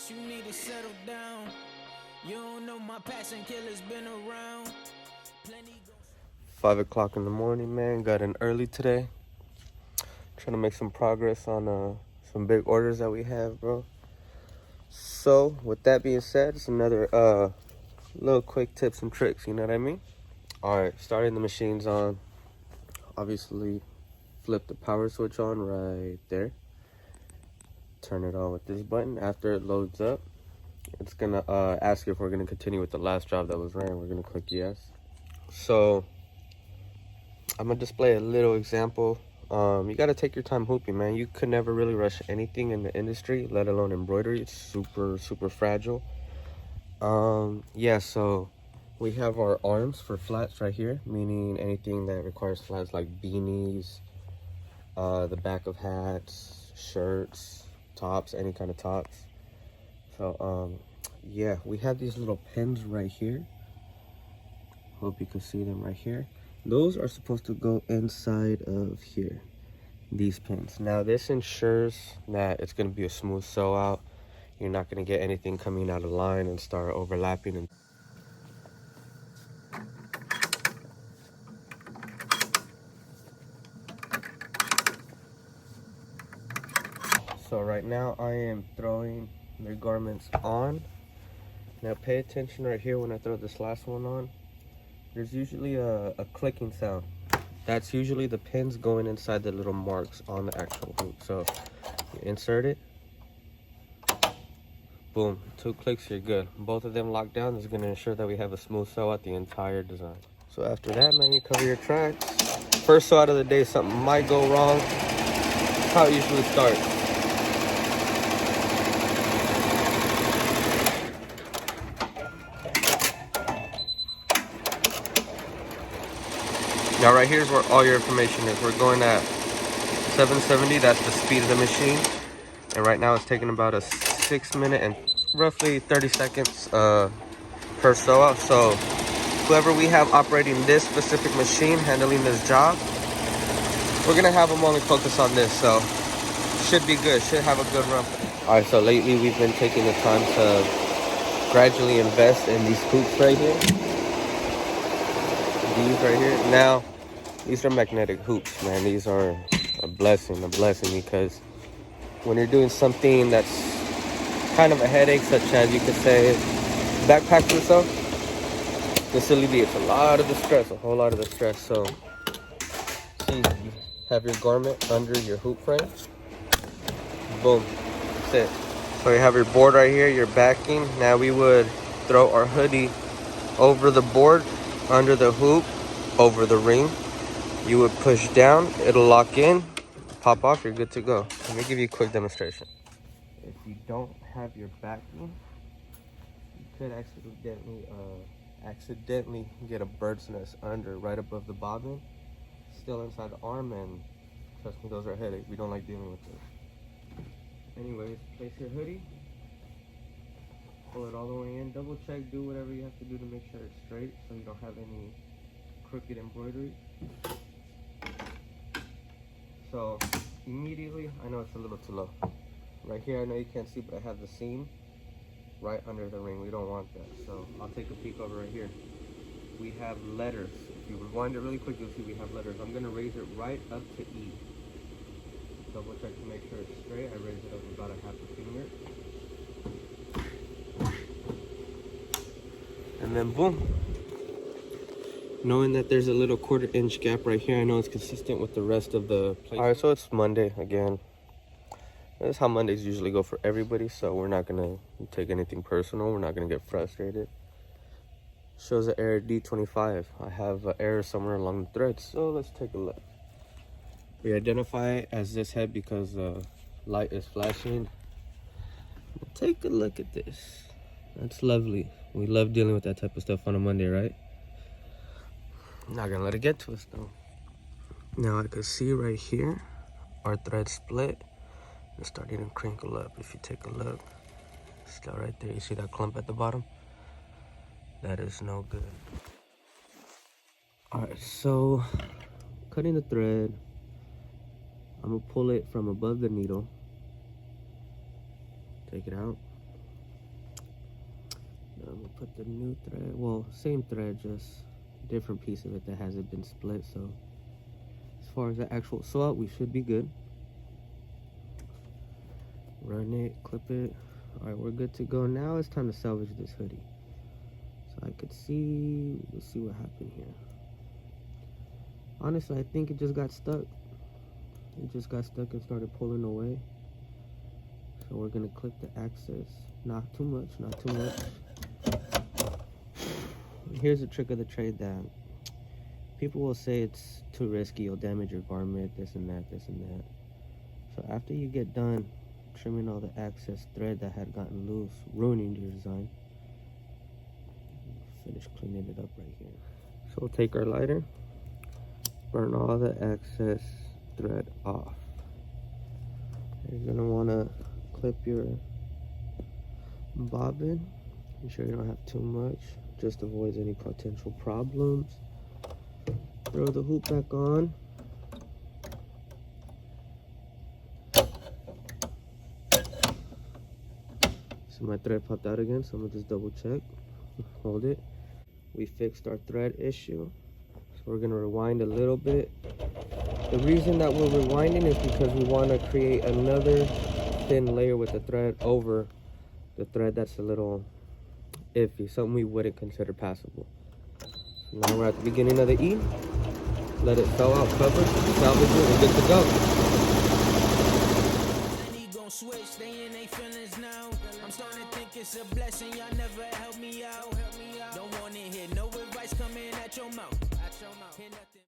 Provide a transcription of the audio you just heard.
guess you need to settle down. You don't know my passion killer's been around. 5 o'clock in the morning, man. Got in early today. Trying to make some progress on some big orders that we have, bro. So, with that being said, it's another little quick tips and tricks, you know what I mean? Alright, starting the machines on. Obviously, flip the power switch on right there. Turn it on with this button. After it loads up, it's gonna ask if we're gonna continue with the last job that was ran. We're gonna click yes. So I'm gonna display a little example. You gotta take your time hooping, man. You could never really rush anything in the industry, let alone embroidery. It's super fragile. Yeah, so we have our arms for flats right here, meaning anything that requires flats like beanies, the back of hats, shirts, tops, any kind of tops. So yeah, we have these little pins right here. Hope you can see them right here. Those are supposed to go inside of here, these pins. Now this ensures that it's going to be a smooth sew out. You're not going to get anything coming out of line and start overlapping. And so right now I am throwing the garments on. Now pay attention right here when I throw this last one on. There's usually a clicking sound. That's usually the pins going inside the little marks on the actual hoop. So you insert it. Boom, 2 clicks, you're good. Both of them locked down. This is gonna ensure that we have a smooth sew out the entire design. So after that, man, you cover your tracks. First sew out of the day, something might go wrong. That's how it usually starts. Now right here's where all your information is. We're going at 770, that's the speed of the machine. And right now it's taking about a 6 minute and roughly 30 seconds per sew out. So whoever we have operating this specific machine, handling this job, we're gonna have them only focus on this. So should be good, should have a good run. All right, so lately we've been taking the time to gradually invest in these hoops right here. These right here. Now, these are magnetic hoops, man. These are a blessing because when you're doing something that's kind of a headache, such as you could say backpack yourself, this alleviates a lot of the stress, a whole lot of the stress. So see, you have your garment under your hoop frame. Boom, that's it. So you have your board right here, your backing. Now we would throw our hoodie over the board, under the hoop, over the ring. You would push down, it'll lock in, pop off, you're good to go. Let me give you a quick demonstration. If you don't have your backing, you could accidentally get a bird's nest under, right above the bobbin, still inside the arm, and trust me, those are a headache. We don't like dealing with this. Anyways, place your hoodie, pull it all the way in, double check, do whatever you have to do to make sure it's straight so you don't have any crooked embroidery. So immediately, I know it's a little too low. Right here, I know you can't see, but I have the seam right under the ring. We don't want that. So I'll take a peek over right here. We have letters. If you rewind it really quick, you'll see we have letters. I'm gonna raise it right up to E. Double check to make sure it's straight. I raise it up about a half a finger. And then boom. Knowing that there's a little 1/4 inch gap right here, I know it's consistent with the rest of the plate. All right, so it's Monday again. This is how Mondays usually go for everybody, so we're not gonna take anything personal. We're not gonna get frustrated. Shows an error D25. I have an error somewhere along the thread, so let's take a look. We identify it as this head because the light is flashing. Take a look at this. That's lovely. We love dealing with that type of stuff on a Monday, right? Not gonna let it get to us though. Now I can see right here, our thread split. It's starting to crinkle up. If you take a look, still right there. You see that clump at the bottom? That is no good. All right, so cutting the thread, I'm gonna pull it from above the needle. Take it out. Now I'm gonna put the new thread, well, same thread, just different piece of it that hasn't been split. So as far as the actual sew out, we should be good. Run it, clip it. All right, we're good to go. Now it's time to salvage this hoodie. So I could see, let's see what happened here. Honestly, I think it just got stuck. It just got stuck and started pulling away. So we're gonna clip the access. Not too much, not too much. Here's the trick of the trade that people will say it's too risky, you'll damage your garment, this and that, this and that. So after you get done trimming all the excess thread that had gotten loose, ruining your design, finish cleaning it up right here. So we'll take our lighter, burn all the excess thread off. You're gonna wanna clip your bobbin. Make sure you don't have too much, just avoids any potential problems. Throw the hoop back on. So my thread popped out again, so I'm gonna just double check. Hold it. We fixed our thread issue. So we're gonna rewind a little bit. The reason that we're rewinding is because we wanna create another thin layer with the thread over the thread that's a little iffy, something we wouldn't consider passable. So now we're at the beginning of the E. Let it sew out, cover, salvage it, and good to go. Switch, they in they feelings now. I'm starting to think it's a blessing y'all never